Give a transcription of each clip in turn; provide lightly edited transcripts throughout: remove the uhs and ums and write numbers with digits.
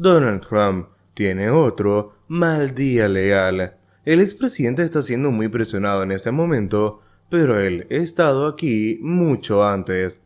Donald Trump tiene otro mal día legal. El expresidente está siendo muy presionado en este momento, pero él ha estado aquí mucho antes.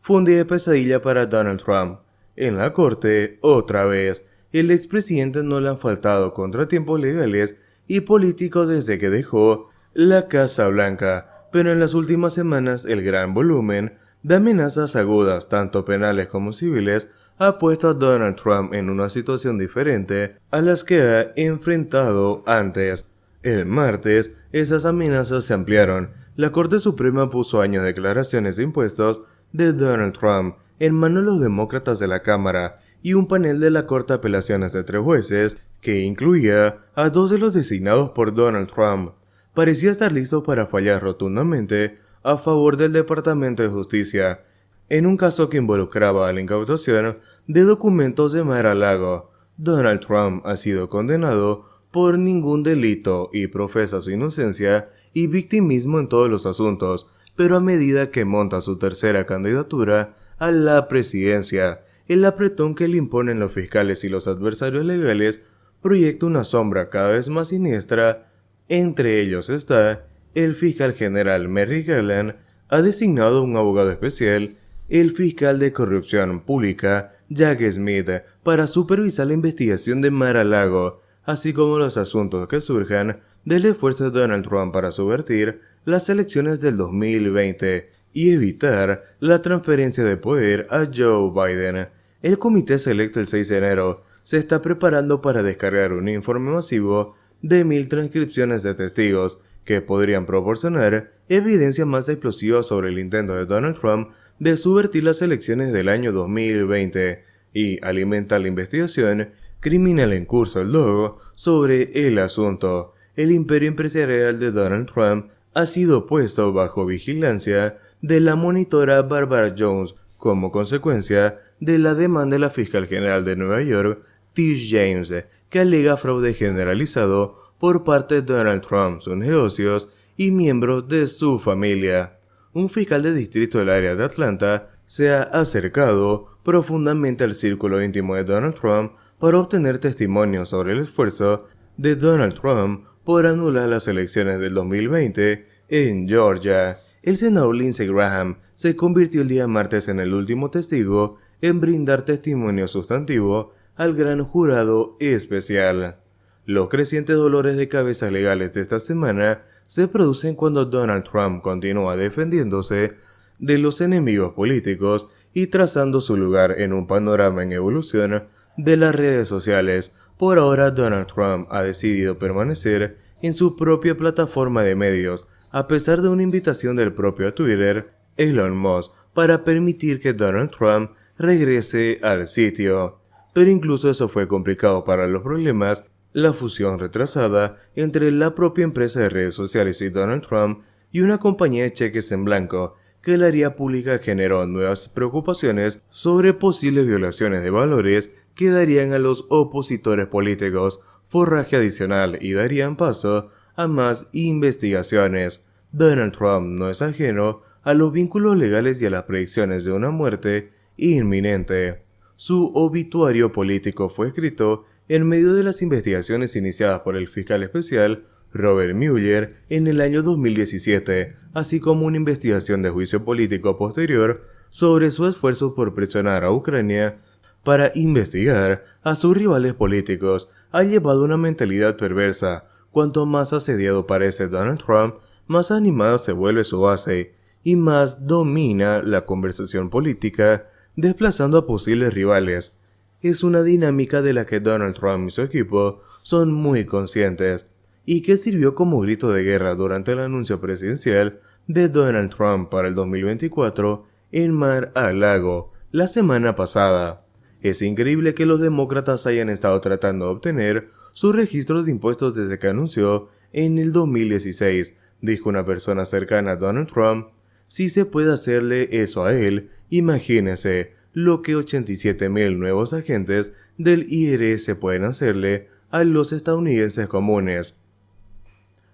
Fue un día de pesadilla para Donald Trump. En la corte, otra vez, el expresidente no le han faltado contratiempos legales y políticos desde que dejó la Casa Blanca, pero en las últimas semanas el gran volumen de amenazas agudas, tanto penales como civiles, ha puesto a Donald Trump en una situación diferente a las que ha enfrentado antes. El martes, esas amenazas se ampliaron. La Corte Suprema puso años de declaraciones de impuestos de Donald Trump en manos de los demócratas de la Cámara y un panel de la Corte de Apelaciones de 3 jueces que incluía a 2 de los designados por Donald Trump. Parecía estar listo para fallar rotundamente a favor del Departamento de Justicia, en un caso que involucraba la incautación de documentos de Mar-a-Lago. Donald Trump ha sido condenado por ningún delito y profesa su inocencia y victimismo en todos los asuntos, pero a medida que monta su tercera candidatura a la presidencia, el apretón que le imponen los fiscales y los adversarios legales proyecta una sombra cada vez más siniestra. Entre ellos está el fiscal general Merrick Garland, ha designado un abogado especial, el fiscal de corrupción pública Jack Smith, para supervisar la investigación de Mar-a-Lago, así como los asuntos que surjan del esfuerzo de Donald Trump para subvertir las elecciones del 2020 y evitar la transferencia de poder a Joe Biden. El comité selecto el 6 de enero se está preparando para descargar un informe masivo de 1000 transcripciones de testigos que podrían proporcionar evidencia más explosiva sobre el intento de Donald Trump de subvertir las elecciones del año 2020 y alimentar la investigación criminal en curso luego sobre el asunto. El imperio empresarial de Donald Trump ha sido puesto bajo vigilancia de la monitora Barbara Jones como consecuencia de la demanda de la fiscal general de Nueva York, Tish James, que alega fraude generalizado por parte de Donald Trump, sus negocios y miembros de su familia. Un fiscal de distrito del área de Atlanta se ha acercado profundamente al círculo íntimo de Donald Trump para obtener testimonios sobre el esfuerzo de Donald Trump por anular las elecciones del 2020 en Georgia. El senador Lindsey Graham se convirtió el día martes en el último testigo en brindar testimonio sustantivo al gran jurado especial. Los crecientes dolores de cabeza legales de esta semana se producen cuando Donald Trump continúa defendiéndose de los enemigos políticos y trazando su lugar en un panorama en evolución de las redes sociales. Por ahora, Donald Trump ha decidido permanecer en su propia plataforma de medios, a pesar de una invitación del propio Twitter, Elon Musk, para permitir que Donald Trump regrese al sitio. Pero incluso eso fue complicado para los problemas. La fusión retrasada entre la propia empresa de redes sociales y Donald Trump y una compañía de cheques en blanco que la haría pública generó nuevas preocupaciones sobre posibles violaciones de valores que darían a los opositores políticos forraje adicional y darían paso a más investigaciones. Donald Trump no es ajeno a los vínculos legales y a las predicciones de una muerte inminente. Su obituario político fue escrito en medio de las investigaciones iniciadas por el fiscal especial Robert Mueller en el año 2017, así como una investigación de juicio político posterior sobre su esfuerzo por presionar a Ucrania para investigar a sus rivales políticos. Ha llevado una mentalidad perversa. Cuanto más asediado parece Donald Trump, más animada se vuelve su base y más domina la conversación política, desplazando a posibles rivales. Es una dinámica de la que Donald Trump y su equipo son muy conscientes y que sirvió como grito de guerra durante el anuncio presidencial de Donald Trump para el 2024 en Mar-a-Lago la semana pasada. Es increíble que los demócratas hayan estado tratando de obtener sus registros de impuestos desde que anunció en el 2016, dijo una persona cercana a Donald Trump. Si se puede hacerle eso a él, imagínese lo que 87,000 nuevos agentes del IRS pueden hacerle a los estadounidenses comunes.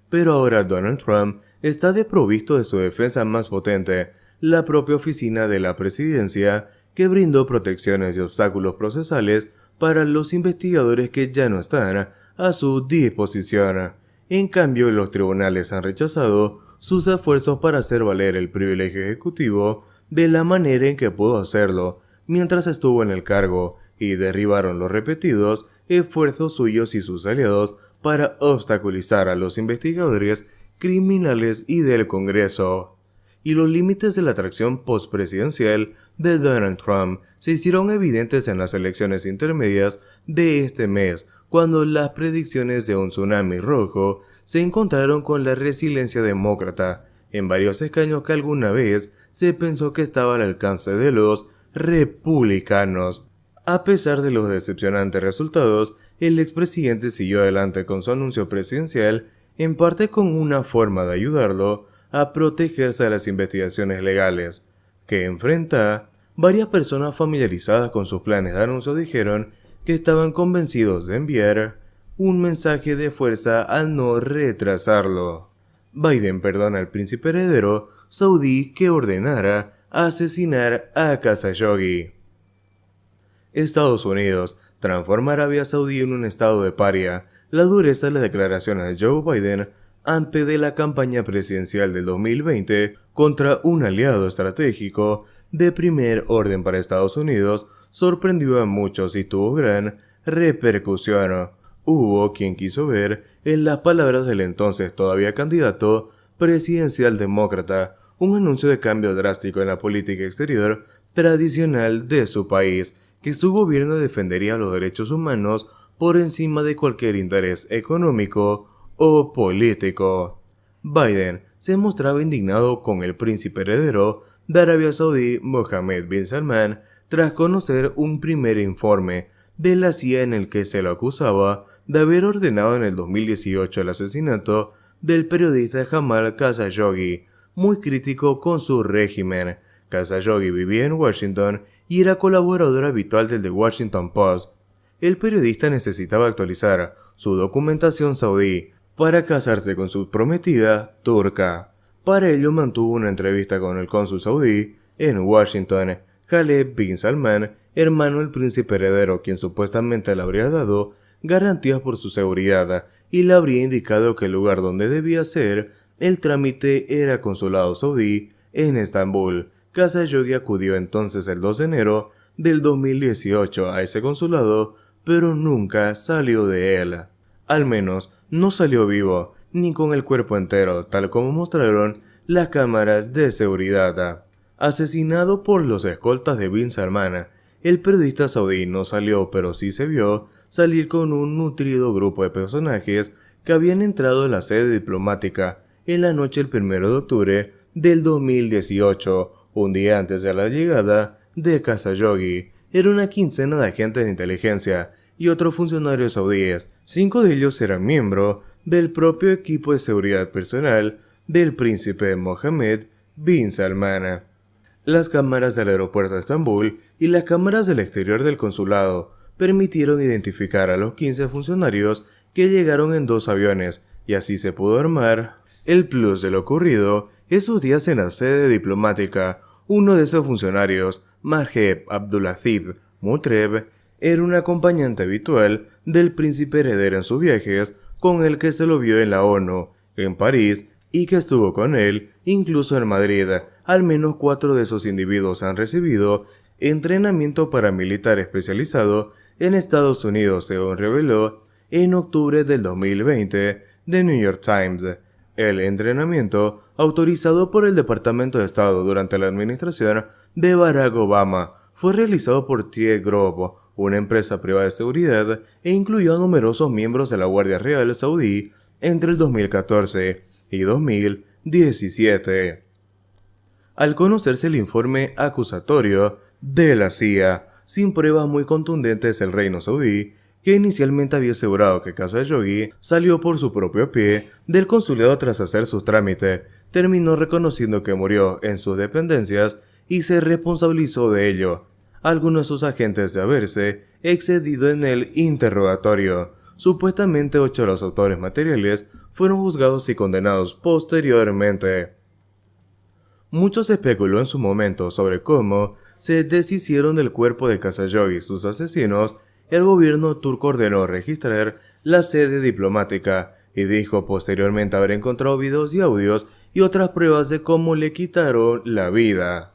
Pero ahora Donald Trump está desprovisto de su defensa más potente, la propia oficina de la presidencia, que brindó protecciones y obstáculos procesales para los investigadores que ya no están a su disposición. En cambio, los tribunales han rechazado sus esfuerzos para hacer valer el privilegio ejecutivo de la manera en que pudo hacerlo mientras estuvo en el cargo, y derribaron los repetidos esfuerzos suyos y sus aliados para obstaculizar a los investigadores criminales y del Congreso. Y los límites de la atracción postpresidencial de Donald Trump se hicieron evidentes en las elecciones intermedias de este mes, cuando las predicciones de un tsunami rojo se encontraron con la resiliencia demócrata en varios escaños que alguna vez se pensó que estaba al alcance de los republicanos. A pesar de los decepcionantes resultados, el expresidente siguió adelante con su anuncio presidencial, en parte con una forma de ayudarlo a protegerse de las investigaciones legales que enfrenta. Varias personas familiarizadas con sus planes de anuncio dijeron que estaban convencidos de enviar un mensaje de fuerza al no retrasarlo. Biden perdona al príncipe heredero saudí que ordenara asesinar a Khashoggi. Estados Unidos transforma a Arabia Saudí en un estado de paria. La dureza de las declaraciones de Joe Biden antes de la campaña presidencial del 2020 contra un aliado estratégico de primer orden para Estados Unidos sorprendió a muchos y tuvo gran repercusión. Hubo quien quiso ver en las palabras del entonces todavía candidato presidencial demócrata un anuncio de cambio drástico en la política exterior tradicional de su país, que su gobierno defendería los derechos humanos por encima de cualquier interés económico o político. Biden se mostraba indignado con el príncipe heredero de Arabia Saudí, Mohammed bin Salman, tras conocer un primer informe de la CIA en el que se lo acusaba de haber ordenado en el 2018 el asesinato del periodista Jamal Khashoggi, muy crítico con su régimen. Khashoggi vivía en Washington y era colaborador habitual del The Washington Post. El periodista necesitaba actualizar su documentación saudí para casarse con su prometida turca. Para ello mantuvo una entrevista con el cónsul saudí en Washington, Khaled bin Salman, hermano del príncipe heredero, quien supuestamente le habría dado garantías por su seguridad y le habría indicado que el lugar donde debía hacer el trámite era consulado saudí en Estambul. Khashoggi acudió entonces el 2 de enero del 2018 a ese consulado, pero nunca salió de él. Al menos no salió vivo, ni con el cuerpo entero, tal como mostraron las cámaras de seguridad. Asesinado por los escoltas de bin Salman, el periodista saudí no salió, pero sí se vio salir con un nutrido grupo de personajes que habían entrado en la sede diplomática en la noche del 1 de octubre del 2018, un día antes de la llegada de Khashoggi. Era una quincena de agentes de inteligencia y otros funcionarios saudíes. 5 de ellos eran miembros del propio equipo de seguridad personal del príncipe Mohammed bin Salman. Las cámaras del aeropuerto de Estambul y las cámaras del exterior del consulado permitieron identificar a los 15 funcionarios que llegaron en 2 aviones, y así se pudo armar el plus de lo ocurrido esos días en la sede diplomática. Uno de esos funcionarios, Maheb Abdulaziz Mutreb, era un acompañante habitual del príncipe heredero en sus viajes, con el que se lo vio en la ONU, en París, y que estuvo con él incluso en Madrid. Al menos 4 de esos individuos han recibido entrenamiento paramilitar especializado en Estados Unidos, según reveló en octubre del 2020 The New York Times. El entrenamiento, autorizado por el Departamento de Estado durante la administración de Barack Obama, fue realizado por TIE Group, una empresa privada de seguridad, e incluyó a numerosos miembros de la Guardia Real Saudí entre el 2014 y 2017. Al conocerse el informe acusatorio de la CIA, sin pruebas muy contundentes, el reino saudí, que inicialmente había asegurado que Khashoggi salió por su propio pie del consulado tras hacer sus trámites, terminó reconociendo que murió en sus dependencias y se responsabilizó de ello. Algunos de sus agentes de haberse excedido en el interrogatorio. Supuestamente 8 de los autores materiales fueron juzgados y condenados posteriormente. Muchos especuló en su momento sobre cómo se deshicieron del cuerpo de Khashoggi sus asesinos El gobierno turco ordenó registrar la sede diplomática y dijo posteriormente haber encontrado videos y audios y otras pruebas de cómo le quitaron la vida.